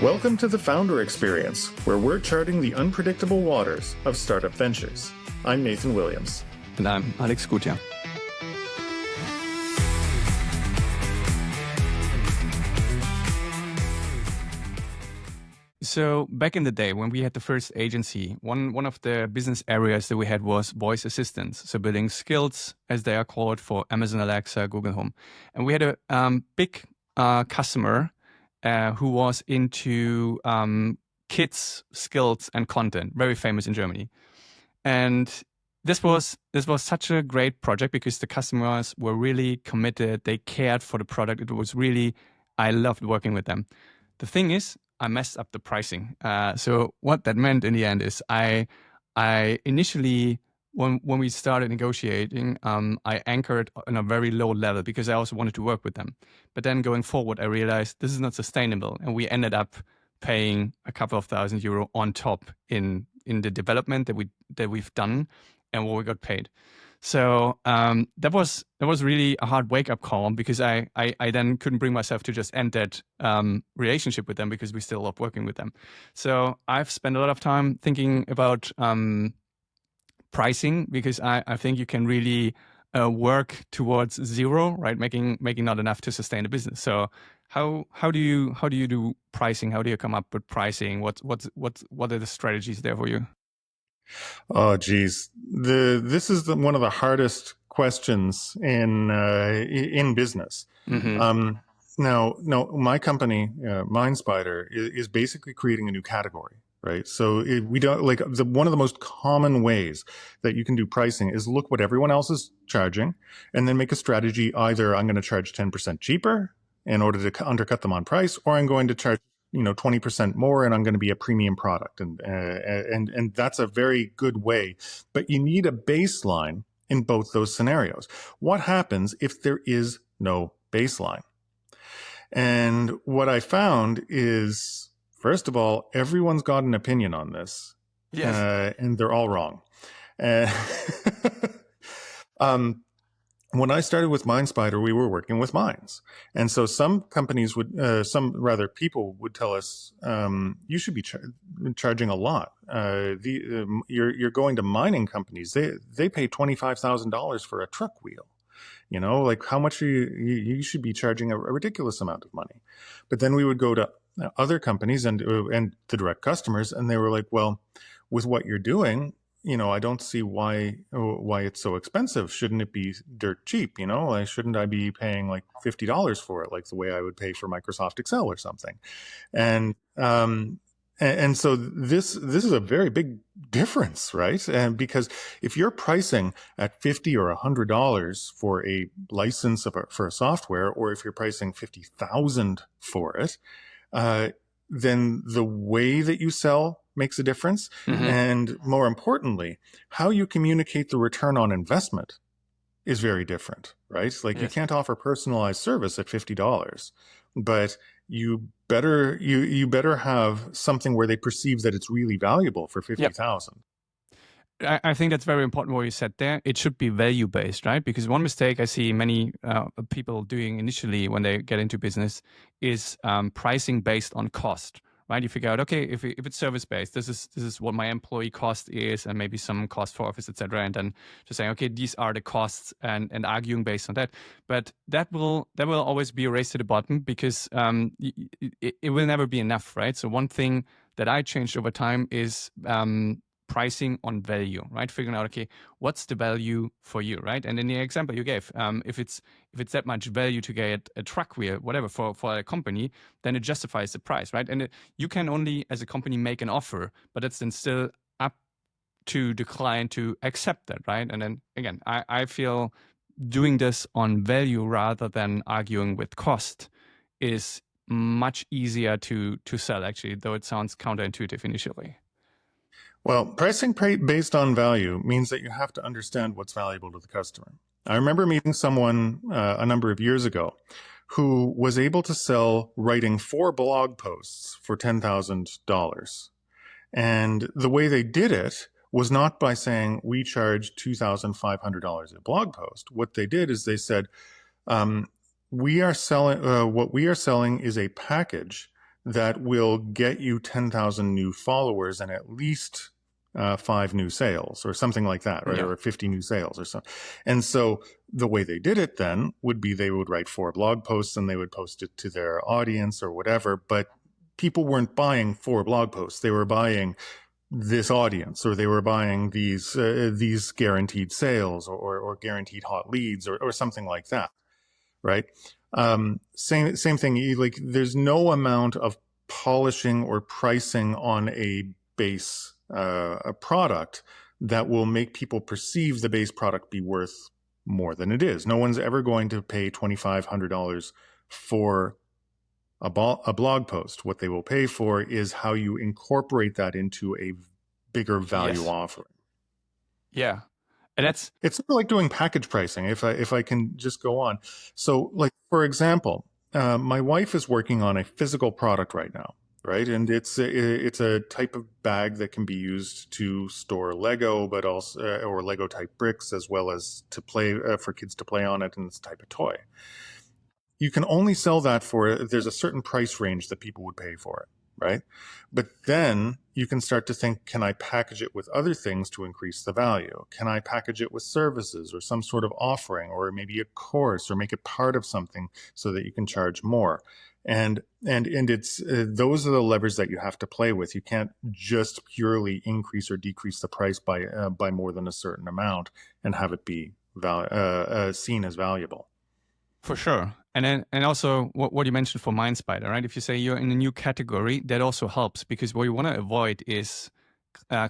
Welcome to the Founder Experience, where we're charting the unpredictable waters of startup ventures. I'm Nathan Williams. And I'm Alex Gutjahr. So back in the day when we had the first agency, one of the business areas that we had was voice assistants. So building skills, as they are called, for Amazon Alexa, Google Home. And we had a big customer who was into kids skills and content, very famous in Germany. And this was such a great project because the customers were really committed. They cared for the product. It was really, I loved working with them. The thing is, I messed up the pricing. So what that meant in the end is I initially, when we started negotiating, I anchored on a very low level because I also wanted to work with them. But then going forward, I realized this is not sustainable. And we ended up paying a couple of €1,000 on top in the development that we've done and what we got paid. So that was really a hard wake-up call because I then couldn't bring myself to just end that relationship with them because we still love working with them. So I've spent a lot of time thinking about pricing because I think you can really work towards zero, right? Making not enough to sustain a business. So how do you do pricing? How do you come up with pricing? What are the strategies there for you? Oh, geez. This is one of the hardest questions in business. Mm-hmm. Now, my company, MindSpider, is basically creating a new category, right? So we don't one of the most common ways that you can do pricing is look what everyone else is charging, and then make a strategy. Either I'm going to charge 10% cheaper in order to undercut them on price, or I'm going to charge 20% more, and I'm going to be a premium product. And that's a very good way, but you need a baseline in both those scenarios. What happens if there is no baseline? And what I found is, first of all, everyone's got an opinion on this. Yes. And they're all wrong. When I started with MindSpider, we were working with Minds. And so some companies people would tell us, you should be charging a lot. You're going to mining companies. They pay $25,000 for a truck wheel. How much you should be charging a ridiculous amount of money. But then we would go to other companies and the direct customers, and they were like, well, with what you're doing, I don't see why it's so expensive. Shouldn't it be dirt cheap? Shouldn't I be paying like $50 for it, like the way I would pay for Microsoft Excel or something? And so this is a very big difference, right? And because if you're pricing at $50 or $100 for a license for a software, or if you're pricing $50,000 for it, then the way that you sell makes a difference. Mm-hmm. And more importantly, how you communicate the return on investment is very different, right? Like, yes, you can't offer personalized service at $50, but you better have something where they perceive that it's really valuable for $50,000. I think that's very important what you said there. It should be value-based, right? Because one mistake I see many people doing initially when they get into business is pricing based on cost, right? You figure out, okay, if it's service-based, this is what my employee cost is, and maybe some cost for office, etc. And then just saying, okay, these are the costs, and arguing based on that. But that will always be a race to the bottom because it will never be enough, right? So one thing that I changed over time is pricing on value, right? Figuring out, okay, what's the value for you, right? And in the example you gave, if it's that much value to get a truck wheel, whatever, for a company, then it justifies the price, right? And you can only, as a company, make an offer, but it's then still up to the client to accept that, right? And then again, I feel doing this on value rather than arguing with cost is much easier to sell, actually, though it sounds counterintuitive initially. Well, pricing based on value means that you have to understand what's valuable to the customer. I remember meeting someone a number of years ago who was able to sell writing 4 blog posts for $10,000. And the way they did it was not by saying, we charge $2,500 a blog post. What they did is they said, what we are selling is a package that will get you 10,000 new followers and at least 5 new sales or something like that, right? Yeah. Or 50 new sales or so. And so the way they did it then would be they would write 4 blog posts and they would post it to their audience or whatever. But people weren't buying 4 blog posts. They were buying this audience, or they were buying these guaranteed sales or guaranteed hot leads or something like that, right? Same thing. Like, there's no amount of polishing or pricing on a base a product that will make people perceive the base product be worth more than it is. No one's ever going to pay $2,500 for a blog post. What they will pay for is how you incorporate that into a bigger value Yes. offering. Yeah. And it's sort of like doing package pricing, if I can just go on. So, like, for example, my wife is working on a physical product right now, right? And it's a type of bag that can be used to store Lego, but also or Lego type bricks, as well as to play for kids to play on it, and it's a type of toy. You can only sell that there's a certain price range that people would pay for it, right? But then you can start to think, can I package it with other things to increase the value? Can I package it with services or some sort of offering, or maybe a course, or make it part of something so that you can charge more? And it's those are the levers that you have to play with. You can't just purely increase or decrease the price by more than a certain amount and have it be seen as valuable. For sure. And also what you mentioned for MindSpider, right? If you say you're in a new category, that also helps, because what you want to avoid is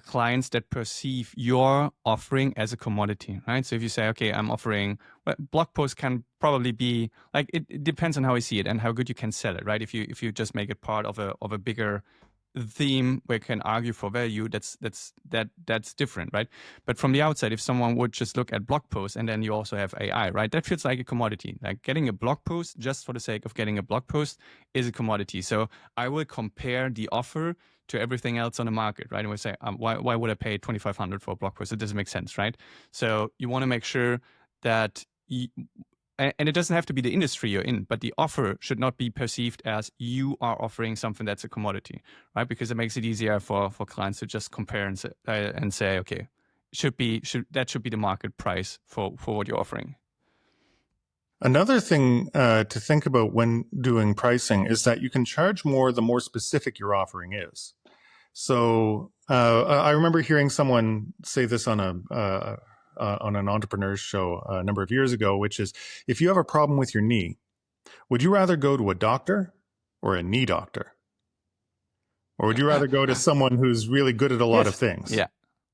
clients that perceive your offering as a commodity, right? So if you say, okay, I'm offering, blog posts can probably be like, it depends on how you see it and how good you can sell it, right? If you just make it part of a bigger theme where you can argue for value, that's different, right? But from the outside, if someone would just look at blog posts and then you also have AI, right? That feels like a commodity. Like, getting a blog post just for the sake of getting a blog post is a commodity. So I will compare the offer to everything else on the market, right? And we say, why would I pay $2,500 for a blog post? It doesn't make sense, right? So you want to make sure that and it doesn't have to be the industry you're in, but the offer should not be perceived as you are offering something that's a commodity, right? Because it makes it easier for clients to just compare and say, okay, that should be the market price for what you're offering. Another thing to think about when doing pricing is that you can charge more the more specific your offering is. So I remember hearing someone say this on an entrepreneur's show a number of years ago, which is, if you have a problem with your knee, would you rather go to a doctor or a knee doctor? Or would you rather go to someone who's really good at a lot of things? Yeah.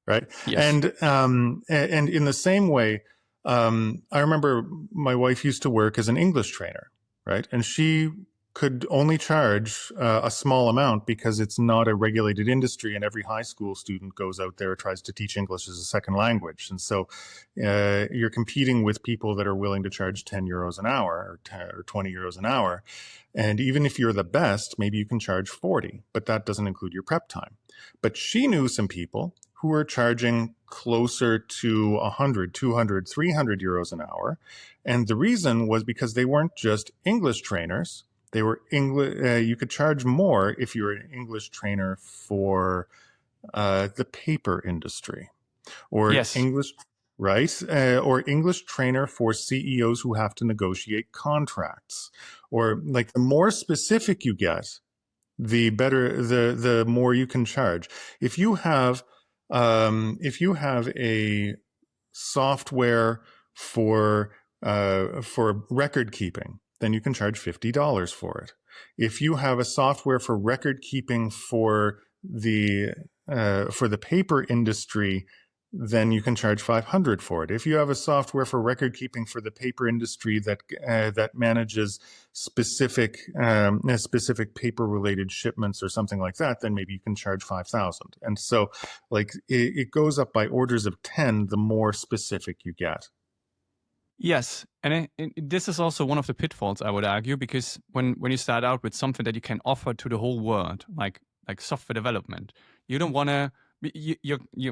Right. Yes. And in the same way, I remember my wife used to work as an English trainer, right? And she could only charge a small amount because it's not a regulated industry, and every high school student goes out there, tries to teach English as a second language. And so you're competing with people that are willing to charge 10 euros an hour or 20 euros an hour. And even if you're the best, maybe you can charge 40, but that doesn't include your prep time. But she knew some people who were charging closer to 100, 200, 300 euros an hour. And the reason was because they weren't just English trainers. They were English. You could charge more if you were an English trainer for the paper industry, or English, right? Or English trainer for CEOs who have to negotiate contracts. Or, like, the more specific you get, the better, the more you can charge. If you have a software for record keeping, then you can charge $50 for it. If you have a software for record keeping for the paper industry, then you can charge $500 for it. If you have a software for record keeping for the paper industry that manages specific paper related shipments or something like that, then maybe you can charge $5,000. And so, like, it goes up by orders of 10 the more specific you get. Yes, and this is also one of the pitfalls, I would argue, because when you start out with something that you can offer to the whole world, like software development, you don't want to.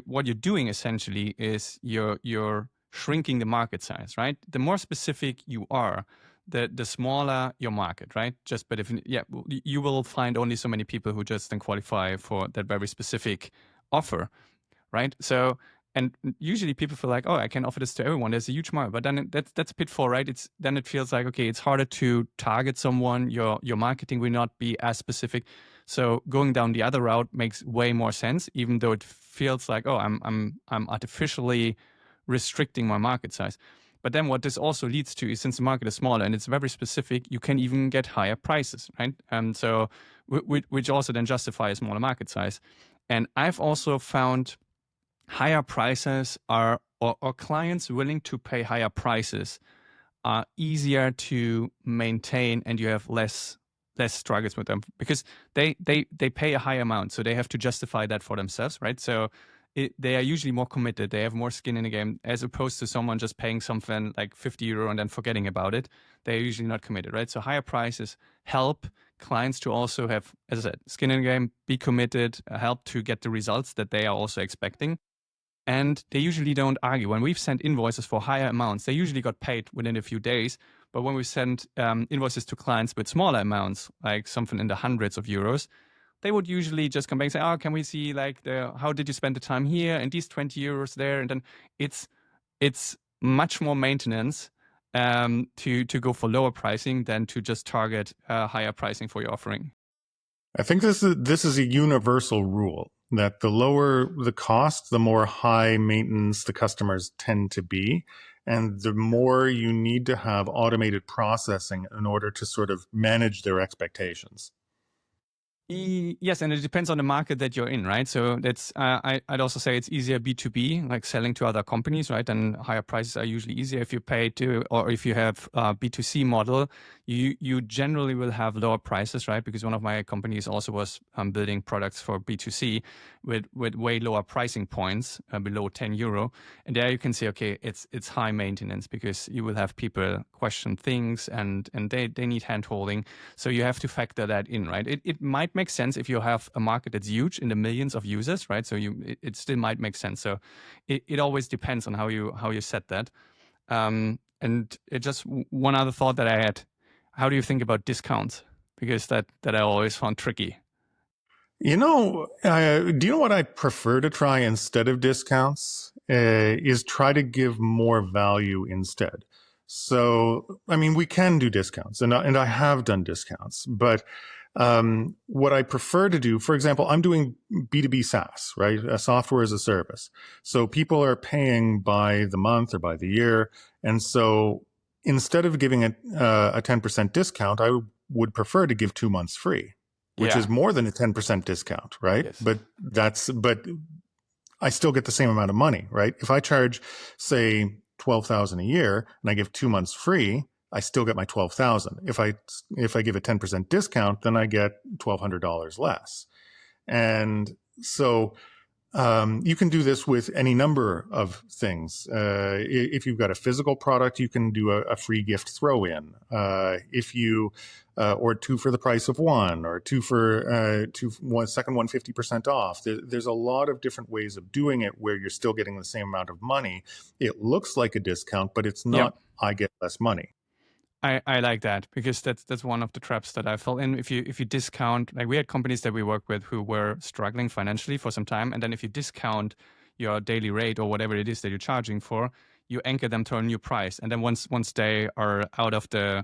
What you're doing essentially is you're shrinking the market size, right? The more specific you are, the smaller your market, right? Just but if you will find only so many people who just then qualify for that very specific offer, right? So and usually people feel like, oh, I can offer this to everyone. There's a huge market, but then that's a pitfall, right? It's then it feels like, okay, it's harder to target someone. Your marketing will not be as specific. So going down the other route makes way more sense, even though it feels like, oh, I'm artificially restricting my market size. But then what this also leads to is, since the market is smaller and it's very specific, you can even get higher prices, right? So which also then justify a smaller market size. And I've also found higher prices are, or clients willing to pay higher prices are easier to maintain, and you have less struggles with them because they pay a higher amount, so they have to justify that for themselves, right? So they are usually more committed. They have more skin in the game, as opposed to someone just paying something like 50 euro and then forgetting about it. They're usually not committed, right? So higher prices help clients to also have, as I said, skin in the game, be committed, help to get the results that they are also expecting. And they usually don't argue. When we've sent invoices for higher amounts, they usually got paid within a few days. But when we send invoices to clients with smaller amounts, like something in the hundreds of euros, they would usually just come back and say, oh, can we see like how did you spend the time here and these 20 euros there? And then it's much more maintenance to go for lower pricing than to just target higher pricing for your offering. I think this is a universal rule that the lower the cost, the more high maintenance the customers tend to be. And the more you need to have automated processing in order to sort of manage their expectations. Yes, and it depends on the market that you're in, right? So that's I'd also say it's easier B2B, like selling to other companies, right? And higher prices are usually easier if you pay to, or if you have a B2C model, you generally will have lower prices, right? Because one of my companies also was building products for B2C with way lower pricing points, below 10 euro, and there you can see, okay, it's high maintenance because you will have people question things and they need hand holding, so you have to factor that in, right? It might make sense if you have a market that's huge in the millions of users, right? So it still might make sense. So it always depends on how you set that. And it just one other thought that I had: how do you think about discounts? Because that I always found tricky. Do you know what I prefer to try instead of discounts? Is try to give more value instead. So, I mean, we can do discounts, and I have done discounts, but what I prefer to do, for example, I'm doing B2B SaaS, right? A software as a service. So people are paying by the month or by the year. And so instead of giving a 10% discount, I would prefer to give 2 months free, which is more than a 10% discount, right? Yes. But I still get the same amount of money, right? If I charge, say, 12,000 a year and I give 2 months free, I still get my 12,000. If I give a 10% discount, then I get $1,200 less. And so you can do this with any number of things. If you've got a physical product, you can do a free gift throw in. If you or 2 for the price of 1, or 2 for second one 50% off. There's a lot of different ways of doing it where you're still getting the same amount of money. It looks like a discount, but it's not. I get less money. I like that, because that's one of the traps that I fell in. If you discount, like we had companies that we work with who were struggling financially for some time, and then if you discount your daily rate or whatever it is that you're charging for, you anchor them to a new price, and then once they are out of the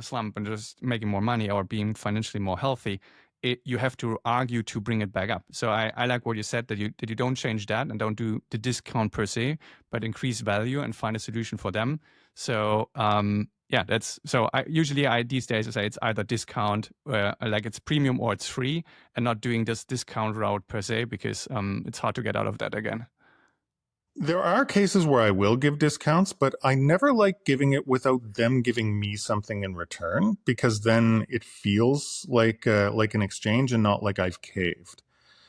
slump and just making more money or being financially more healthy, you have to argue to bring it back up. So I like what you said, that you don't change that and don't do the discount per se, but increase value and find a solution for them. So yeah, that's so. I these days I say it's either discount, like it's premium, or it's free, and not doing this discount route per se, because it's hard to get out of that again. There are cases where I will give discounts, but I never like giving it without them giving me something in return, because then it feels like an exchange and not like I've caved.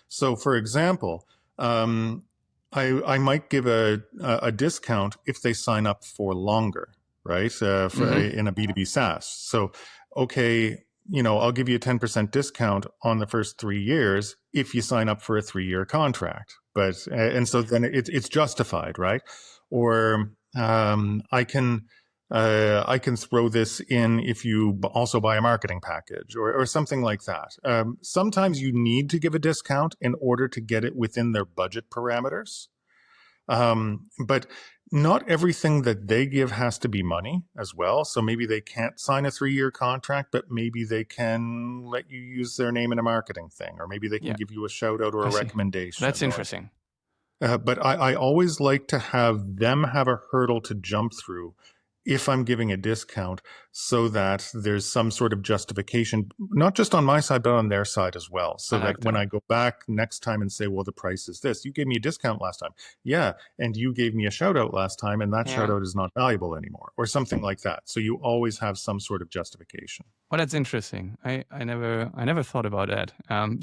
So, for example, I might give a discount if they sign up for longer, right? In a B2B SaaS. So, okay, I'll give you a 10% discount on the first 3 years if you sign up for a 3-year contract. But and so then it's justified, right? Or I can I can throw this in if you also buy a marketing package or something like that. Sometimes you need to give a discount in order to get it within their budget parameters. But not everything that they give has to be money as well. So maybe they can't sign a 3-year contract, but maybe they can let you use their name in a marketing thing, or maybe they can Yeah, give you a shout out or I a see. recommendation. That's interesting. But I always like to have them have a hurdle to jump through if I'm giving a discount so that there's some sort of justification, not just on my side, but on their side as well. So I like that when that. I go back next time and say, well, the price is this, you gave me a discount last time. Yeah. And you gave me a shout out last time, and that shout Yeah. out is not valuable anymore, or something like that. So you always have some sort of justification. Well, that's interesting. I never thought about that.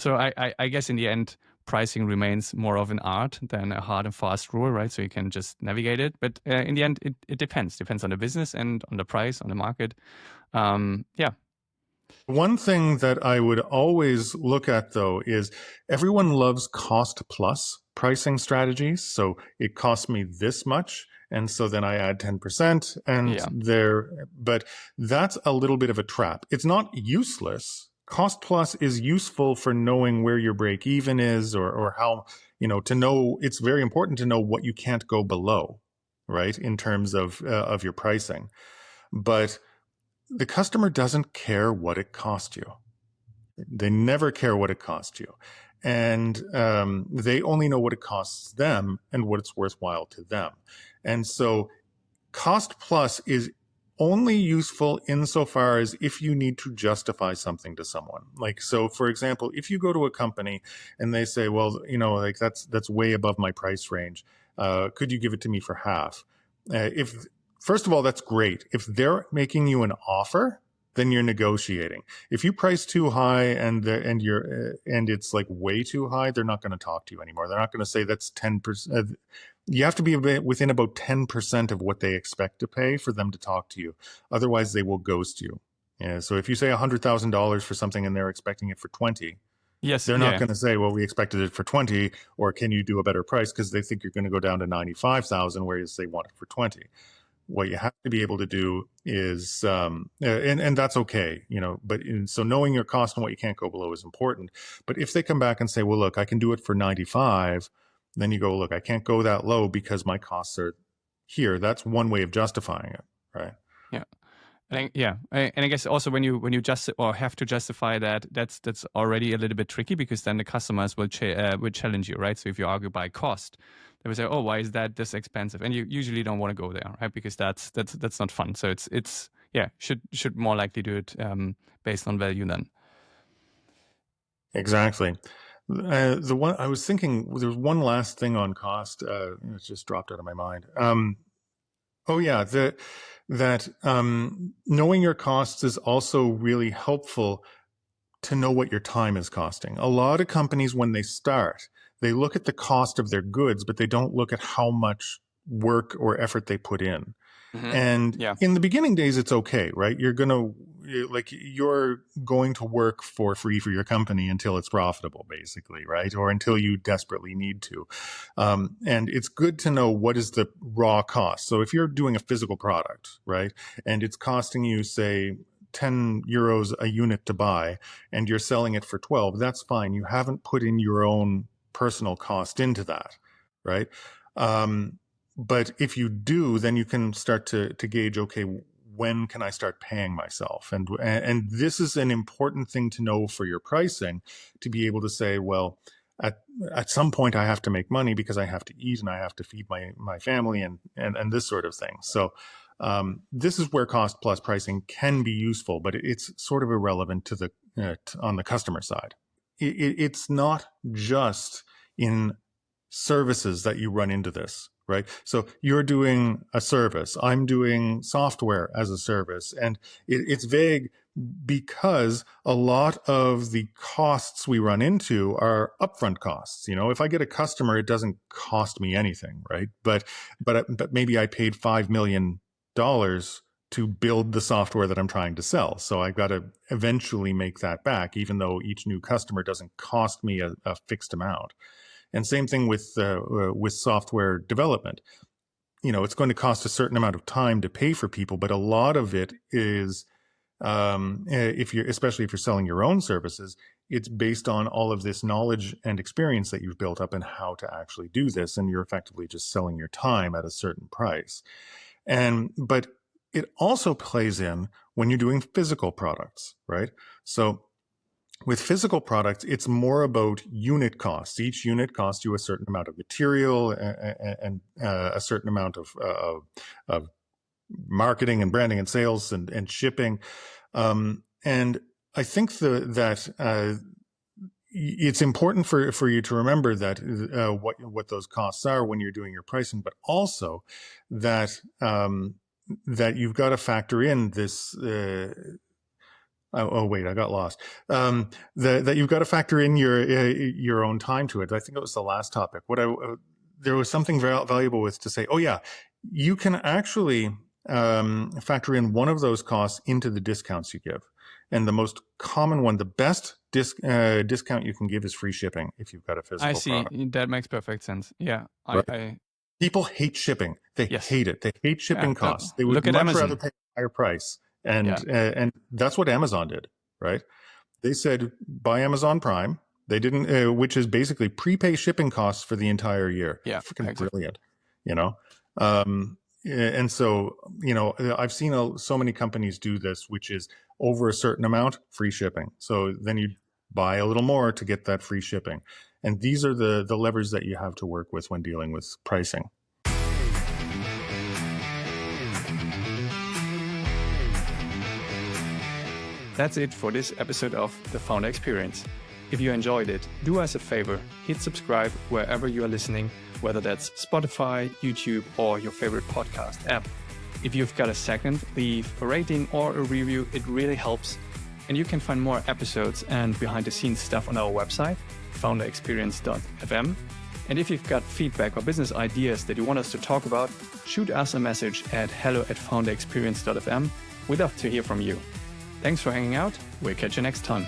So I guess in the end, pricing remains more of an art than a hard and fast rule, right? So you can just navigate it. But in the end, it depends on the business and on the price, on the market. Yeah. One thing that I would always look at, though, is everyone loves cost plus pricing strategies. So it costs me this much, and so then I add 10%, and Yeah. but that's a little bit of a trap. It's not useless. Cost plus is useful for knowing where your break even is, or how, to know. It's very important to know what you can't go below, right, in terms of your pricing. But the customer doesn't care what it cost you. They never care what it cost you. And they only know what it costs them and what it's worthwhile to them. And so cost plus is only useful insofar as if you need to justify something to someone. Like, so for example, if you go to a company and they say, well, like that's way above my price range. Could you give it to me for half? If First of all, that's great. If they're making you an offer, then you're negotiating. If you price too high and it's like way too high, they're not going to talk to you anymore. They're not going to say that's 10%. You have to be within about 10% of what they expect to pay for them to talk to you. Otherwise, they will ghost you. Yeah. So if you say $100,000 for something and they're expecting it for 20, Yes. they're Yeah. not going to say, well, we expected it for 20, or can you do a better price? Because they think you're going to go down to 95,000, whereas they want it for 20. What you have to be able to do is, and that's okay, but so knowing your cost and what you can't go below is important. But if they come back and say, well, look, I can do it for 95, then you go, look, I can't go that low because my costs are here. That's one way of justifying it, right? Yeah. And I guess also when you just or have to justify that, that's already a little bit tricky, because then the customers will challenge you, right? So if you argue by cost, they will say, "Oh, why is that this expensive?" And you usually don't want to go there, right? Because that's not fun. So it's should more likely do it based on value then. Exactly. The one I was thinking, there's one last thing on cost. It's just dropped out of my mind. Oh yeah, that knowing your costs is also really helpful to know what your time is costing. A lot of companies, when they start, they look at the cost of their goods, but they don't look at how much work or effort they put in. Mm-hmm. And Yeah. in the beginning days, it's okay, right? You're going to work for free for your company until it's profitable, basically, right? Or until you desperately need to. And it's good to know what is the raw cost. So if you're doing a physical product, right, and it's costing you, say, 10 euros a unit to buy, and you're selling it for 12, that's fine. You haven't put in your own personal cost into that, right? But if you do, then you can start to gauge, okay, when can I start paying myself? And this is an important thing to know for your pricing, to be able to say, well, at some point I have to make money because I have to eat and I have to feed my family and this sort of thing. So this is where cost plus pricing can be useful, but it's sort of irrelevant to on the customer side. It's not just in services that you run into this, right? So you're doing a service, I'm doing software as a service, and it's vague because a lot of the costs we run into are upfront costs. If I get a customer, it doesn't cost me anything, right? But maybe I paid $5 million to build the software that I'm trying to sell. So I've got to eventually make that back, even though each new customer doesn't cost me a fixed amount. And same thing with software development. it's going to cost a certain amount of time to pay for people, but a lot of it is, especially if you're selling your own services, it's based on all of this knowledge and experience that you've built up and how to actually do this. And you're effectively just selling your time at a certain price. But it also plays in when you're doing physical products, right? So with physical products, it's more about unit costs. Each unit costs you a certain amount of material and a certain amount of marketing and branding and sales and shipping. And I think that it's important for you to remember that what those costs are when you're doing your pricing, but also that that you've got to factor in this. Oh wait, I got lost. That you've got to factor in your own time to it. I think it was the last topic. There was something valuable with to say. Oh yeah, you can actually factor in one of those costs into the discounts you give. And the most common one, the best discount you can give is free shipping if you've got a physical product. I see. That makes perfect sense. Yeah. Right? People hate shipping. They hate it. They hate shipping costs. They would much rather pay a higher price. And that's what Amazon did, right? They said, buy Amazon Prime. They didn't, which is basically prepay shipping costs for the entire year. Yeah. Freaking brilliant, And so, I've seen so many companies do this, which is over a certain amount, free shipping. So then you buy a little more to get that free shipping. And these are the levers that you have to work with when dealing with pricing. That's it for this episode of The Founder Experience. If you enjoyed it, do us a favor, hit subscribe wherever you are listening, whether that's Spotify, YouTube, or your favorite podcast app. If you've got a second, leave a rating or a review. It really helps. And you can find more episodes and behind-the-scenes stuff on our website, founderexperience.fm. And if you've got feedback or business ideas that you want us to talk about, shoot us a message at hello@founderexperience.fm. We'd love to hear from you. Thanks for hanging out. We'll catch you next time.